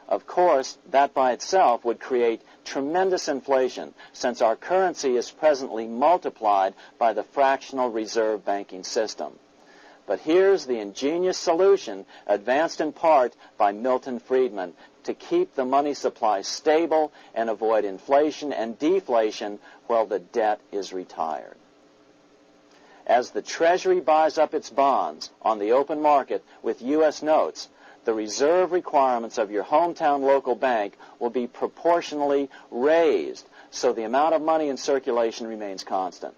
Of course, that by itself would create tremendous inflation, since our currency is presently multiplied by the fractional reserve banking system. But here's the ingenious solution, advanced in part by Milton Friedman, to keep the money supply stable and avoid inflation and deflation while the debt is retired. As the Treasury buys up its bonds on the open market with U.S. notes, the reserve requirements of your hometown local bank will be proportionally raised, so the amount of money in circulation remains constant.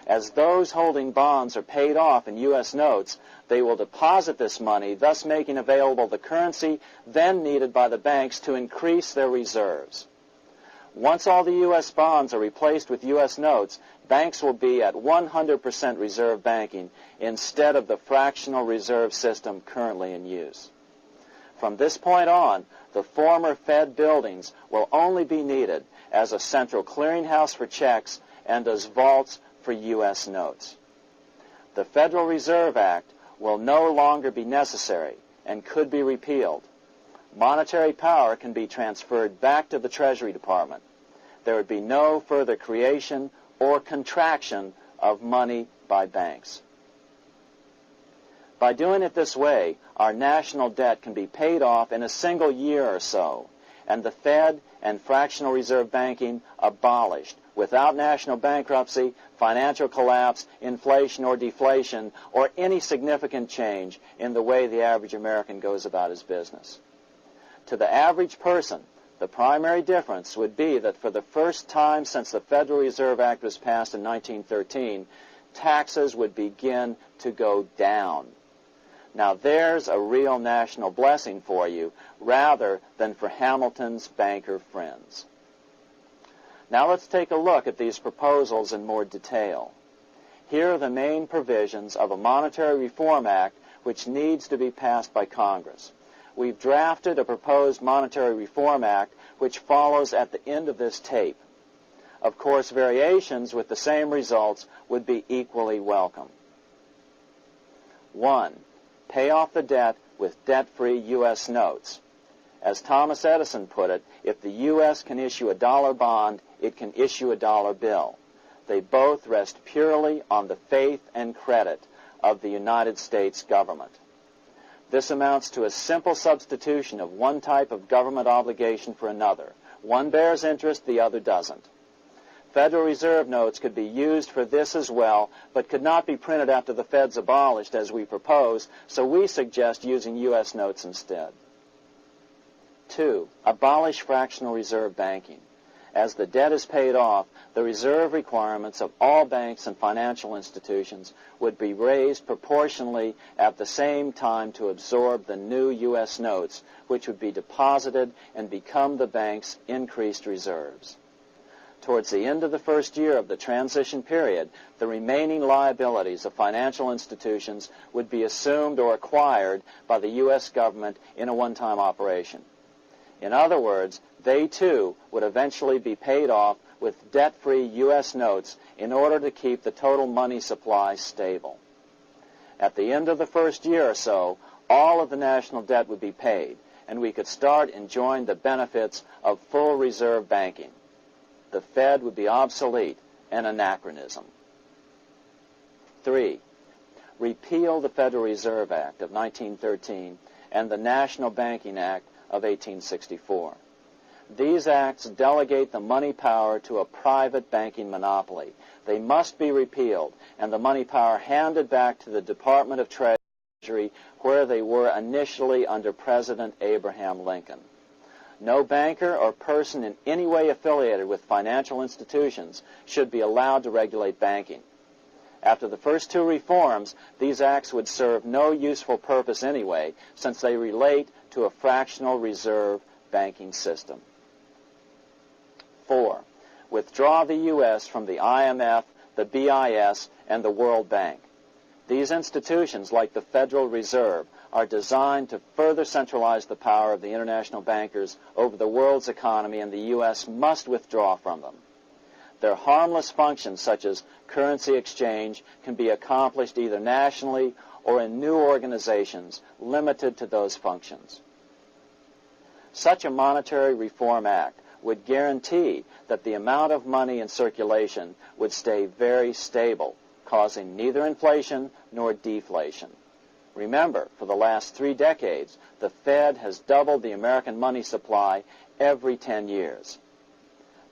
As those holding bonds are paid off in U.S. notes, they will deposit this money, thus making available the currency then needed by the banks to increase their reserves. Once all the U.S. bonds are replaced with U.S. notes, banks will be at 100% reserve banking instead of the fractional reserve system currently in use. From this point on, the former Fed buildings will only be needed as a central clearinghouse for checks and as vaults for U.S. notes. The Federal Reserve Act will no longer be necessary and could be repealed. Monetary power can be transferred back to the Treasury Department. There would be no further creation or contraction of money by banks. By doing it this way, our national debt can be paid off in a single year or so, and the Fed and fractional reserve banking abolished, without national bankruptcy, financial collapse, inflation or deflation, or any significant change in the way the average American goes about his business. To the average person, the primary difference would be that for the first time since the Federal Reserve Act was passed in 1913, taxes would begin to go down. Now there's a real national blessing for you, rather than for Hamilton's banker friends. Now let's take a look at these proposals in more detail. Here are the main provisions of a Monetary Reform Act which needs to be passed by Congress. We've drafted a proposed Monetary Reform Act which follows at the end of this tape. Of course, variations with the same results would be equally welcome. 1. Pay off the debt with debt-free U.S. notes. As Thomas Edison put it, if the U.S. can issue a dollar bond, it can issue a dollar bill. They both rest purely on the faith and credit of the United States government. This amounts to a simple substitution of one type of government obligation for another. One bears interest, the other doesn't. Federal Reserve notes could be used for this as well, but could not be printed after the Fed's abolished as we propose, so we suggest using U.S. notes instead. 2. Abolish fractional reserve banking. As the debt is paid off, the reserve requirements of all banks and financial institutions would be raised proportionally at the same time to absorb the new U.S. notes, which would be deposited and become the bank's increased reserves. Towards the end of the first year of the transition period, the remaining liabilities of financial institutions would be assumed or acquired by the U.S. government in a one-time operation. In other words, they too would eventually be paid off with debt-free U.S. notes in order to keep the total money supply stable. At the end of the first year or so, all of the national debt would be paid, and we could start enjoying the benefits of full reserve banking. The Fed would be obsolete, an anachronism. 3. Repeal the Federal Reserve Act of 1913 and the National Banking Act of 1864. These acts delegate the money power to a private banking monopoly. They must be repealed, and the money power handed back to the Department of Treasury, where they were initially under President Abraham Lincoln. No banker or person in any way affiliated with financial institutions should be allowed to regulate banking. After the first two reforms, these acts would serve no useful purpose anyway, since they relate to a fractional reserve banking system. 4. Withdraw the U.S. from the IMF, the BIS, and the World Bank. These institutions, like the Federal Reserve, are designed to further centralize the power of the international bankers over the world's economy, and the U.S. must withdraw from them. Their harmless functions, such as currency exchange, can be accomplished either nationally or in new organizations limited to those functions. Such a monetary reform act would guarantee that the amount of money in circulation would stay very stable, causing neither inflation nor deflation. Remember, for the last 3 decades, the Fed has doubled the American money supply every 10 years.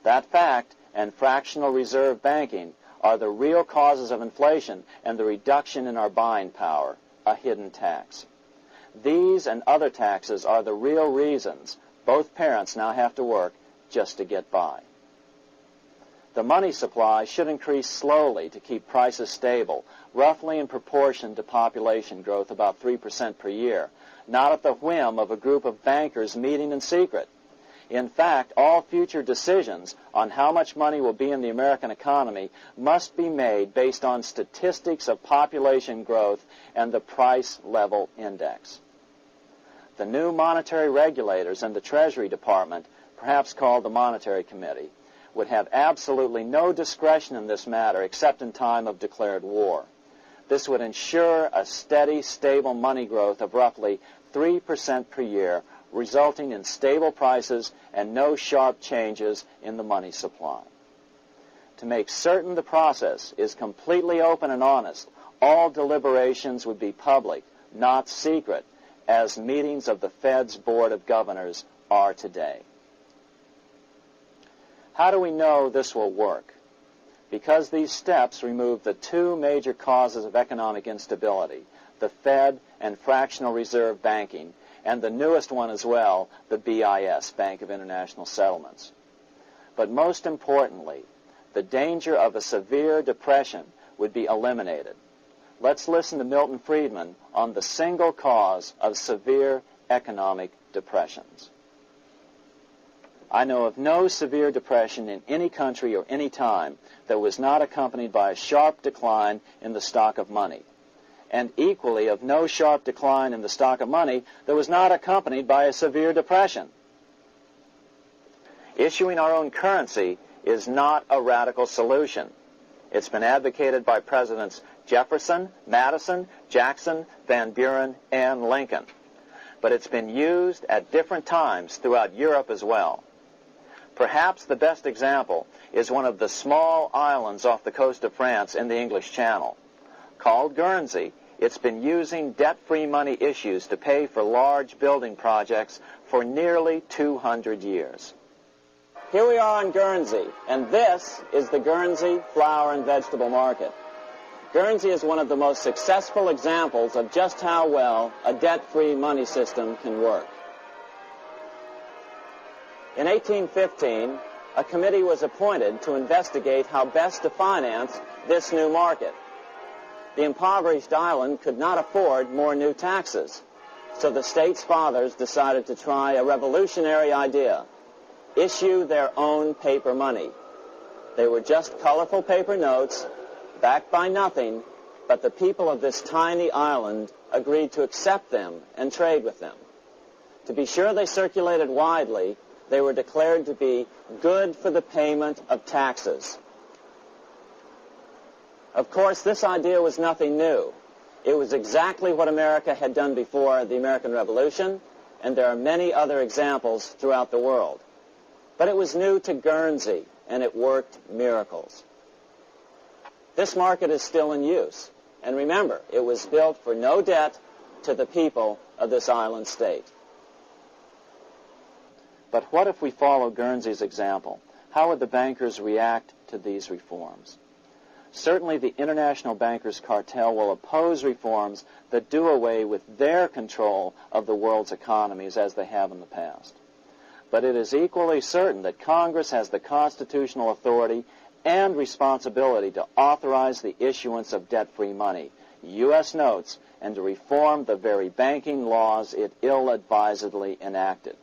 That fact and fractional reserve banking are the real causes of inflation and the reduction in our buying power, a hidden tax. These and other taxes are the real reasons both parents now have to work just to get by. The money supply should increase slowly to keep prices stable, roughly in proportion to population growth, about 3% per year, not at the whim of a group of bankers meeting in secret. In fact, all future decisions on how much money will be in the American economy must be made based on statistics of population growth and the price level index. The new monetary regulators and the Treasury Department, perhaps called the Monetary Committee, would have absolutely no discretion in this matter except in time of declared war. This would ensure a steady, stable money growth of roughly 3% per year, resulting in stable prices and no sharp changes in the money supply. To make certain the process is completely open and honest, all deliberations would be public, not secret, as meetings of the Fed's Board of Governors are today. How do we know this will work? Because these steps remove the 2 major causes of economic instability, the Fed and fractional reserve banking, and the newest one as well, the BIS, Bank of International Settlements. But most importantly, the danger of a severe depression would be eliminated. Let's listen to Milton Friedman on the single cause of severe economic depressions. I know of no severe depression in any country or any time that was not accompanied by a sharp decline in the stock of money, and equally of no sharp decline in the stock of money that was not accompanied by a severe depression. Issuing our own currency is not a radical solution. It's been advocated by Presidents Jefferson, Madison, Jackson, Van Buren, and Lincoln. But it's been used at different times throughout Europe as well. Perhaps the best example is one of the small islands off the coast of France in the English Channel. Called Guernsey, it's been using debt-free money issues to pay for large building projects for nearly 200 years. Here we are on Guernsey, and this is the Guernsey flower and vegetable market. Guernsey is one of the most successful examples of just how well a debt-free money system can work. In 1815, a committee was appointed to investigate how best to finance this new market. The impoverished island could not afford more new taxes, so the state's fathers decided to try a revolutionary idea: issue their own paper money. They were just colorful paper notes, backed by nothing, but the people of this tiny island agreed to accept them and trade with them. To be sure they circulated widely, they were declared to be good for the payment of taxes. Of course, this idea was nothing new. It was exactly what America had done before the American Revolution, and there are many other examples throughout the world. But it was new to Guernsey, and it worked miracles. This market is still in use, and remember, it was built for no debt to the people of this island state. But what if we follow Guernsey's example? How would the bankers react to these reforms? Certainly the international bankers' cartel will oppose reforms that do away with their control of the world's economies as they have in the past. But it is equally certain that Congress has the constitutional authority and responsibility to authorize the issuance of debt-free money, U.S. notes, and to reform the very banking laws it ill-advisedly enacted.